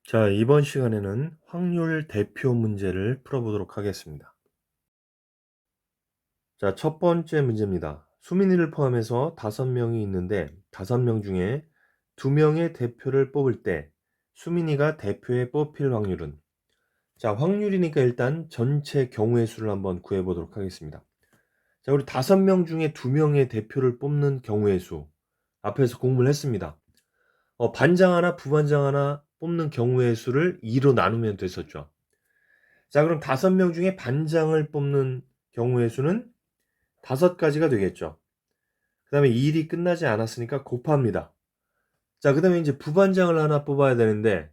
자, 이번 시간에는 확률 대표 문제를 풀어보도록 하겠습니다. 자, 첫 번째 문제입니다. 수민이를 포함해서 5명이 있는데 5명 중에 2명의 대표를 뽑을 때 수민이가 대표에 뽑힐 확률은? 자, 확률이니까 일단 전체 경우의 수를 한번 구해보도록 하겠습니다. 자, 우리 5명 중에 2명의 대표를 뽑는 경우의 수 앞에서 공부를 했습니다. 반장 하나, 부반장 하나 뽑는 경우의 수를 2로 나누면 됐었죠. 자, 그럼 5명 중에 반장을 뽑는 경우의 수는 5가지가 되겠죠. 그 다음에 이 일이 끝나지 않았으니까 곱합니다. 자, 그 다음에 이제 부반장을 하나 뽑아야 되는데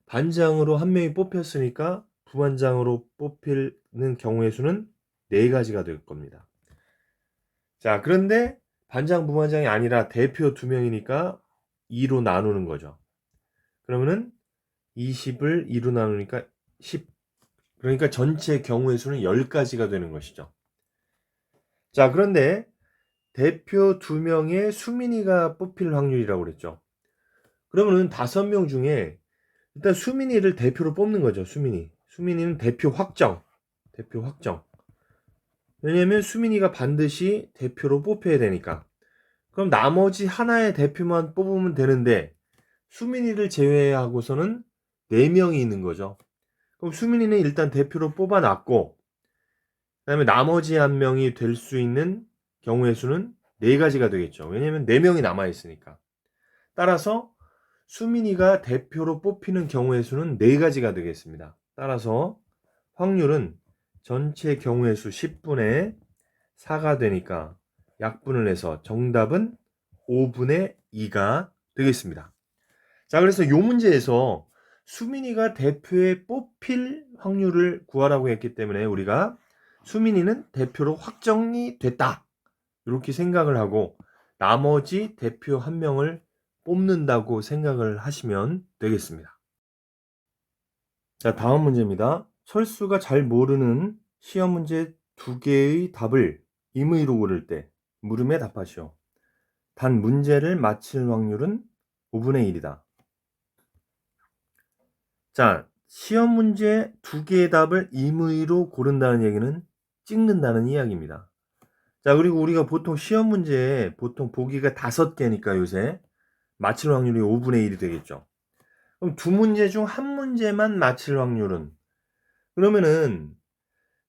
반장으로 한 명이 뽑혔으니까 부반장으로 뽑히는 경우의 수는 4가지가 될 겁니다. 자, 그런데 반장, 부반장이 아니라 대표 2명이니까 2로 나누는 거죠. 그러면은 20을 2로 나누니까 10. 그러니까 전체 경우의 수는 10가지가 되는 것이죠. 자, 그런데 대표 2명의 수민이가 뽑힐 확률이라고 그랬죠. 그러면은 5명 중에 일단 수민이를 대표로 뽑는 거죠. 수민이는 대표 확정. 대표 확정. 왜냐면 수민이가 반드시 대표로 뽑혀야 되니까. 그럼 나머지 하나의 대표만 뽑으면 되는데 수민이를 제외하고서는 4명이 있는 거죠. 그럼 수민이는 일단 대표로 뽑아놨고 그다음에 나머지 한 명이 될 수 있는 경우의 수는 4가지가 되겠죠. 왜냐면 4명이 남아 있으니까. 따라서 수민이가 대표로 뽑히는 경우의 수는 4가지가 되겠습니다. 따라서 확률은 전체 경우의 수 10분의 4가 되니까 약분을 해서 정답은 5분의 2가 되겠습니다. 자, 그래서 이 문제에서 수민이가 대표에 뽑힐 확률을 구하라고 했기 때문에 우리가 수민이는 대표로 확정이 됐다, 이렇게 생각을 하고 나머지 대표 한 명을 뽑는다고 생각을 하시면 되겠습니다. 자, 다음 문제입니다. 철수가 잘 모르는 시험 문제 2개의 답을 임의로 고를 때 물음에 답하시오. 단 문제를 맞힐 확률은 5분의 1이다. 자, 시험 문제 2개의 답을 임의로 고른다는 얘기는 찍는다는 이야기입니다. 자, 그리고 우리가 보통 시험 문제에 보통 보기가 5개니까 요새 맞힐 확률이 5분의 1이 되겠죠. 그럼 2문제 중 1문제만 맞힐 확률은? 그러면은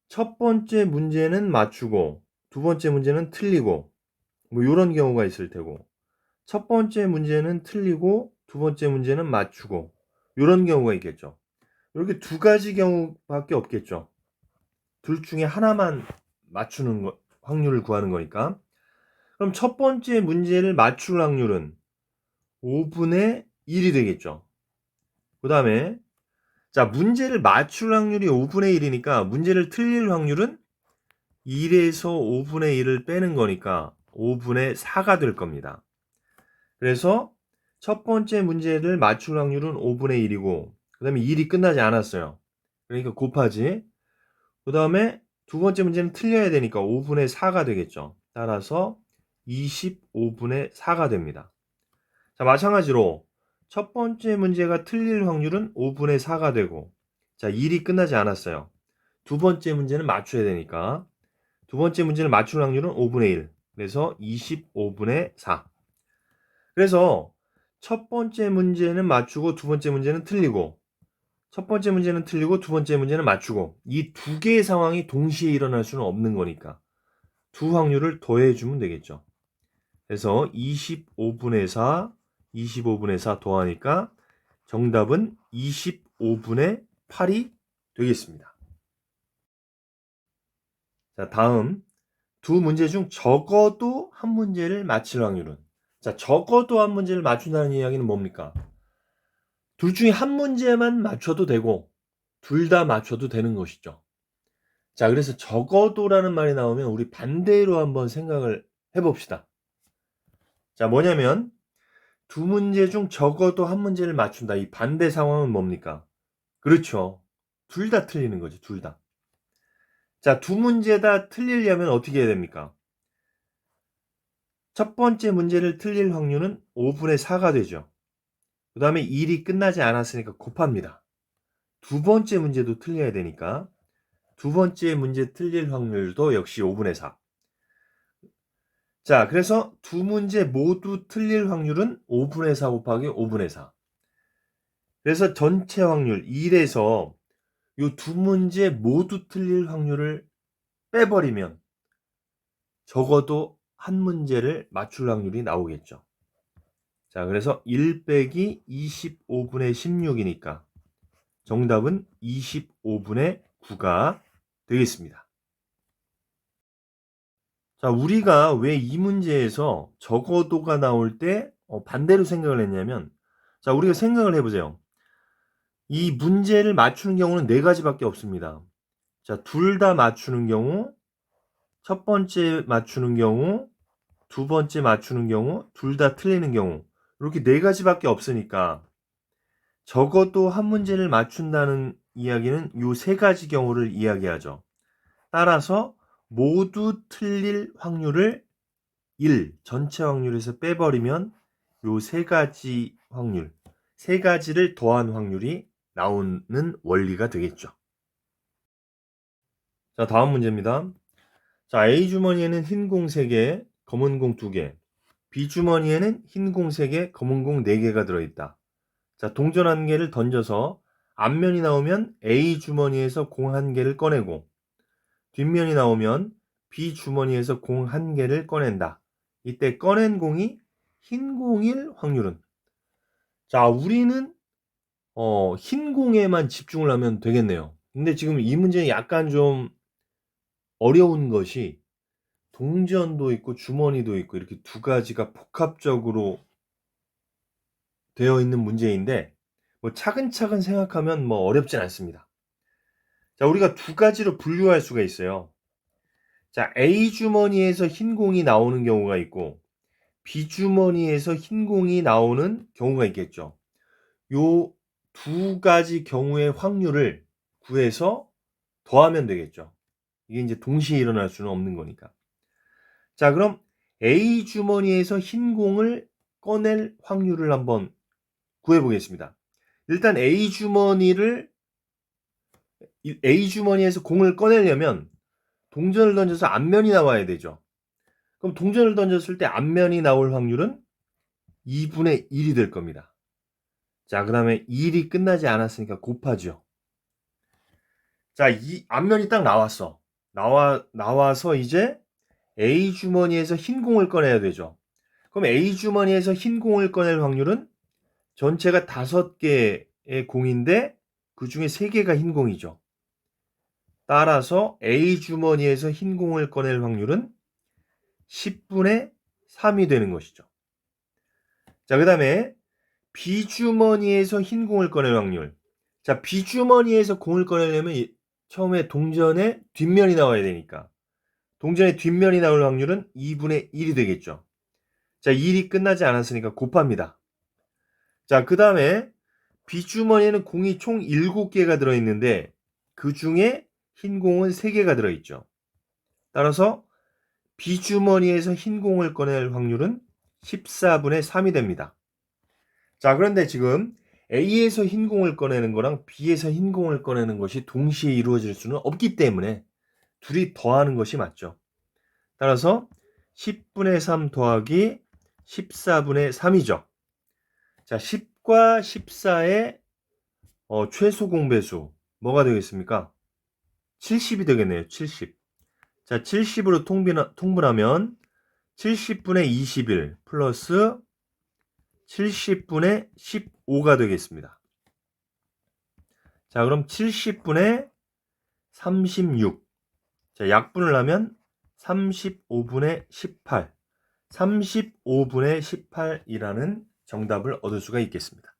첫 번째 문제는 맞추고 두 번째 문제는 틀리고 뭐 요런 경우가 있을 테고, 첫 번째 문제는 틀리고 두 번째 문제는 맞추고 요런 경우가 있겠죠. 이렇게 2가지 경우밖에 없겠죠. 둘 중에 하나만 맞추는 확률을 구하는 거니까. 그럼 첫 번째 문제를 맞출 확률은 5분의 1이 되겠죠. 그 다음에 자, 문제를 맞출 확률이 5분의 1이니까 문제를 틀릴 확률은 1에서 5분의 1을 빼는 거니까 5분의 4가 될 겁니다. 그래서 첫 번째 문제를 맞출 확률은 5분의 1이고 그 다음에 1이 끝나지 않았어요. 그러니까 곱하지. 그 다음에 두 번째 문제는 틀려야 되니까 5분의 4가 되겠죠. 따라서 25분의 4가 됩니다. 자, 마찬가지로 첫 번째 문제가 틀릴 확률은 5분의 4가 되고, 자, 1이 끝나지 않았어요. 두 번째 문제는 맞춰야 되니까 두 번째 문제는 맞출 확률은 5분의 1. 그래서 25분의 4. 그래서 첫 번째 문제는 맞추고 두 번째 문제는 틀리고, 첫 번째 문제는 틀리고 두 번째 문제는 맞추고, 이 2개의 상황이 동시에 일어날 수는 없는 거니까 두 확률을 더해주면 되겠죠. 그래서 25분의 4, 25분의 4 더하니까 정답은 25분의 8이 되겠습니다. 자, 다음 두 문제 중 적어도 한 문제를 맞힐 확률은? 자, 적어도 한 문제를 맞춘다는 이야기는 뭡니까? 둘 중에 한 문제만 맞춰도 되고 둘 다 맞춰도 되는 것이죠. 자, 그래서 적어도라는 말이 나오면 우리 반대로 한번 생각을 해봅시다. 자, 뭐냐면 두 문제 중 적어도 한 문제를 맞춘다. 이 반대 상황은 뭡니까? 그렇죠. 둘 다 틀리는 거지, 둘 다. 자, 두 문제 다 틀리려면 어떻게 해야 됩니까? 첫 번째 문제를 틀릴 확률은 5분의 4가 되죠. 그 다음에 일이 끝나지 않았으니까 곱합니다. 두 번째 문제도 틀려야 되니까 두 번째 문제 틀릴 확률도 역시 5분의 4. 자, 그래서 두 문제 모두 틀릴 확률은 5분의 4 곱하기 5분의 4. 그래서 전체 확률 1에서 이 두 문제 모두 틀릴 확률을 빼버리면 적어도 한 문제를 맞출 확률이 나오겠죠. 자, 그래서 1 빼기 25분의 16이니까 정답은 25분의 9가 되겠습니다. 자, 우리가 왜 이 문제에서 적어도가 나올 때 반대로 생각을 했냐면, 자, 우리가 생각을 해보세요. 이 문제를 맞추는 경우는 4가지밖에 없습니다. 자, 둘 다 맞추는 경우, 첫 번째 맞추는 경우, 두 번째 맞추는 경우, 둘 다 틀리는 경우, 이렇게 4가지밖에 없으니까 적어도 한 문제를 맞춘다는 이야기는 이 3가지 경우를 이야기하죠. 따라서 모두 틀릴 확률을 1, 전체 확률에서 빼버리면 이 3가지 확률, 3가지를 더한 확률이 나오는 원리가 되겠죠. 자, 다음 문제입니다. 자, A 주머니에는 흰 공 3개, 검은 공 2개, B 주머니에는 흰 공 3개, 검은 공 4개가 들어있다. 자, 동전 1개를 던져서 앞면이 나오면 A 주머니에서 공 1개를 꺼내고 뒷면이 나오면 B 주머니에서 공 1개를 꺼낸다. 이때 꺼낸 공이 흰 공일 확률은? 자, 우리는 흰 공에만 집중을 하면 되겠네요. 근데 지금 이 문제는 약간 좀 어려운 것이 동전도 있고 주머니도 있고 이렇게 두 가지가 복합적으로 되어 있는 문제인데 뭐 차근차근 생각하면 뭐 어렵진 않습니다. 자, 우리가 두 가지로 분류할 수가 있어요. 자, A 주머니에서 흰 공이 나오는 경우가 있고 B 주머니에서 흰 공이 나오는 경우가 있겠죠. 요 두 가지 경우의 확률을 구해서 더하면 되겠죠. 이게 이제 동시에 일어날 수는 없는 거니까. 자, 그럼 A 주머니에서 흰 공을 꺼낼 확률을 한번 구해 보겠습니다. 일단 A 주머니에서 공을 꺼내려면 동전을 던져서 앞면이 나와야 되죠. 그럼 동전을 던졌을 때 앞면이 나올 확률은 2분의 1이 될 겁니다. 자, 그 다음에 1이 끝나지 않았으니까 곱하죠. 자, 이 앞면이 딱 나왔어. 나와서 이제 A 주머니에서 흰 공을 꺼내야 되죠. 그럼 A 주머니에서 흰 공을 꺼낼 확률은 전체가 5개의 공인데 그 중에 3개가 흰 공이죠. 따라서 A 주머니에서 흰 공을 꺼낼 확률은 10분의 3이 되는 것이죠. 자, 그 다음에 B 주머니에서 흰 공을 꺼낼 확률. 자, B 주머니에서 공을 꺼내려면 처음에 동전의 뒷면이 나와야 되니까 동전의 뒷면이 나올 확률은 2분의 1이 되겠죠. 자, 1이 끝나지 않았으니까 곱합니다. 자, 그 다음에 B 주머니에는 공이 총 7개가 들어있는데 그 중에 흰 공은 3개가 들어있죠. 따라서 B 주머니에서 흰 공을 꺼낼 확률은 14분의 3이 됩니다. 자, 그런데 지금 A에서 흰 공을 꺼내는 거랑 B에서 흰 공을 꺼내는 것이 동시에 이루어질 수는 없기 때문에 둘이 더하는 것이 맞죠. 따라서 10분의 3 더하기 14분의 3이죠. 자, 10과 14의 최소 공배수 뭐가 되겠습니까? 70이 되겠네요. 70. 자, 70으로 통분하면 70분의 21 플러스 70분의 15가 되겠습니다. 자, 그럼 70분의 36. 자, 약분을 하면 35분의 18. 35분의 18이라는 정답을 얻을 수가 있겠습니다.